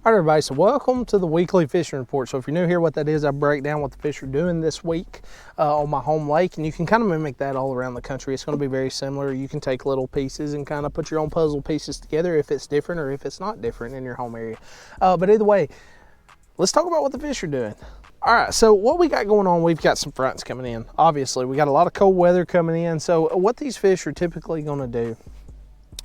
All right, everybody, so welcome to the weekly fishing report. So if you're new here, what that is, I break down what the fish are doing this week on my home lake, and you can kind of mimic that all around the country. It's going to be very similar. You can take little pieces and kind of put your own puzzle pieces together if it's different or if it's not different in your home area. But either way, let's talk about what the fish are doing. All right, so what we got going on, we've got some fronts coming in. Obviously, we got a lot of cold weather coming in. So what these fish are typically going to do,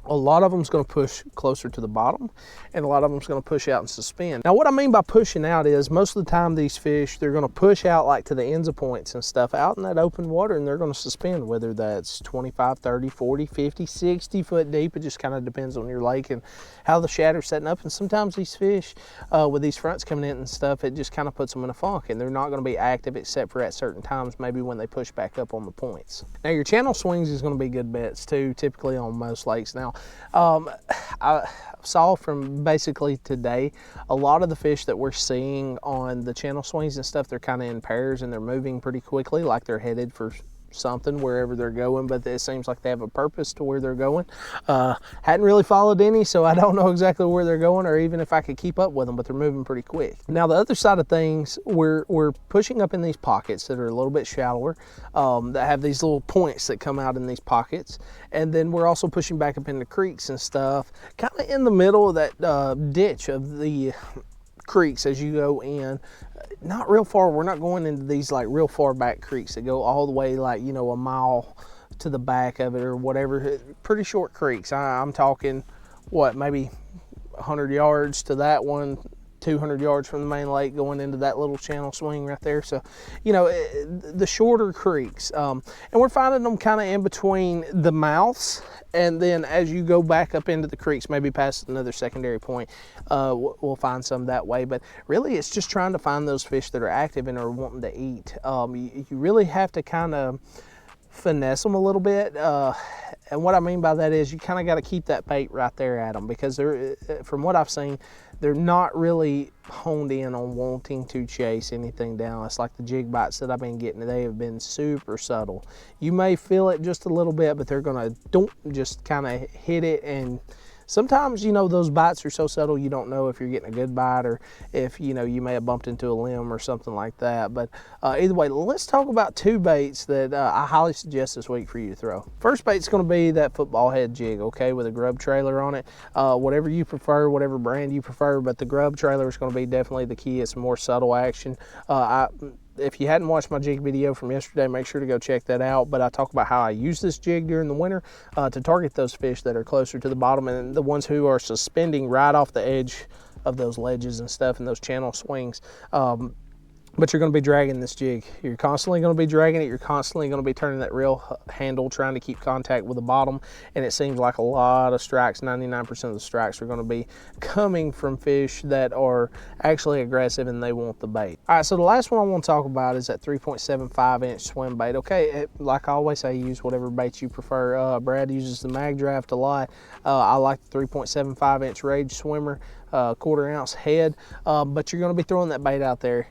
a lot of them's going to push closer to the bottom, and a lot of them's going to push out and suspend. Now, what I mean by pushing out is most of the time these fish, they're going to push out like to the ends of points and stuff out in that open water, and they're going to suspend, whether that's 25, 30, 40, 50, 60 foot deep. It just kind of depends on your lake and how the shatter's setting up. And sometimes these fish, with these fronts coming in and stuff, it just kind of puts them in a funk, and they're not going to be active except for at certain times, maybe when they push back up on the points. Now, your channel swings is going to be good bets too, typically on most lakes. Now, I saw from basically today, a lot of the fish that we're seeing on the channel swings and stuff, they're kind of in pairs and they're moving pretty quickly, like they're headed for something wherever they're going, but it seems like they have a purpose to where they're going. Hadn't really followed any, so I don't know exactly where they're going or even if I could keep up with them, but they're moving pretty quick. Now, the other side of things, we're pushing up in these pockets that are a little bit shallower, that have these little points that come out in these pockets, and then we're also pushing back up into creeks and stuff, kind of in the middle of that ditch of the creeks as you go in. Not real far. We're not going into these like real far back creeks that go all the way like, you know, a mile to the back of it or whatever. Pretty short creeks. I'm talking what, maybe 100 yards to that one, 200 yards from the main lake going into that little channel swing right there. So, you know, the shorter creeks, and we're finding them kind of in between the mouths, and then as you go back up into the creeks, maybe past another secondary point, we'll find some that way. But really, it's just trying to find those fish that are active and are wanting to eat. You really have to kind of finesse them a little bit, and what I mean by that is you kind of got to keep that bait right there at them, because they're, from what I've seen, they're not really honed in on wanting to chase anything down. It's like the jig bites that I've been getting, they have been super subtle. You may feel it just a little bit, but they're gonna just kind of hit it, and sometimes, you know, those bites are so subtle you don't know if you're getting a good bite or if, you know, you may have bumped into a limb or something like that. But either way, let's talk about two baits that I highly suggest this week for you to throw. First bait's going to be that football head jig, okay, with a grub trailer on it. Whatever you prefer, whatever brand you prefer, but the grub trailer is going to be definitely the key. It's more subtle action. If you hadn't watched my jig video from yesterday, make sure to go check that out. But I talk about how I use this jig during the winter to target those fish that are closer to the bottom and the ones who are suspending right off the edge of those ledges and stuff and those channel swings. But you're going to be dragging this jig. You're constantly going to be dragging it. You're constantly going to be turning that reel handle, trying to keep contact with the bottom. And it seems like a lot of strikes, 99% of the strikes are going to be coming from fish that are actually aggressive and they want the bait. All right, so the last one I want to talk about is that 3.75 inch swim bait. Okay, like I always say, use whatever bait you prefer. Brad uses the Mag Draft a lot. I like the 3.75 inch Rage Swimmer, 1/4 ounce head. But you're going to be throwing that bait out there.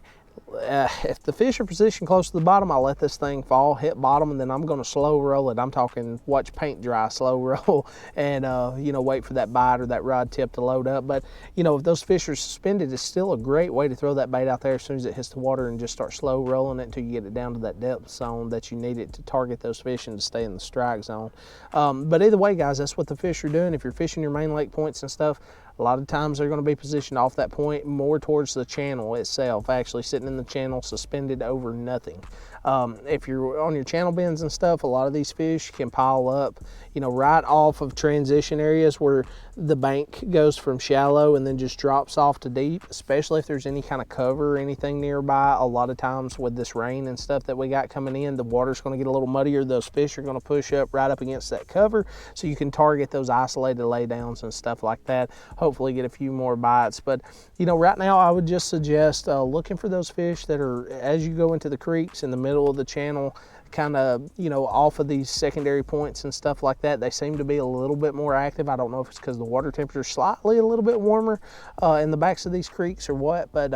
If the fish are positioned close to the bottom, I'll let this thing fall, hit bottom, and then I'm going to slow roll it. I'm talking watch paint dry, slow roll, and you know, wait for that bite or that rod tip to load up. But you know, if those fish are suspended, it's still a great way to throw that bait out there as soon as it hits the water and just start slow rolling it until you get it down to that depth zone that you need it to target those fish and to stay in the strike zone. But either way, guys, that's what the fish are doing. If you're fishing your main lake points and stuff, a lot of times they're going to be positioned off that point more towards the channel itself, actually sitting in the channel suspended over nothing. If you're on your channel bends and stuff, a lot of these fish can pile up, you know, right off of transition areas where the bank goes from shallow and then just drops off to deep, especially if there's any kind of cover or anything nearby. A lot of times with this rain and stuff that we got coming in, the water's going to get a little muddier. Those fish are going to push up right up against that cover, so you can target those isolated laydowns and stuff like that. Hopefully get a few more bites. But you know, right now I would just suggest looking for those fish that are, as you go into the creeks in the middle of the channel, kind of, you know, off of these secondary points and stuff like that, they seem to be a little bit more active. I don't know if it's because the water temperature is slightly a little bit warmer in the backs of these creeks or what, but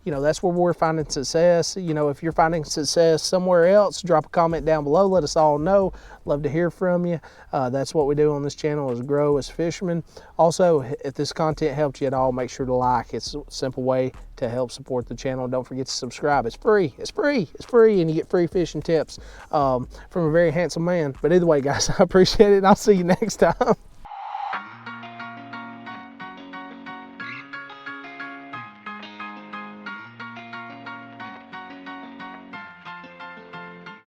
you know, that's where we're finding success. You know, if you're finding success somewhere else, drop a comment down below, let us all know. Love to hear from you. That's what we do on this channel, is grow as fishermen. Also, if this content helped you at all, make sure to like. It's a simple way to help support the channel. Don't forget to subscribe. It's free. It's free. It's free, and you get free fishing tips from a very handsome man. But either way, guys, I appreciate it, and I'll see you next time.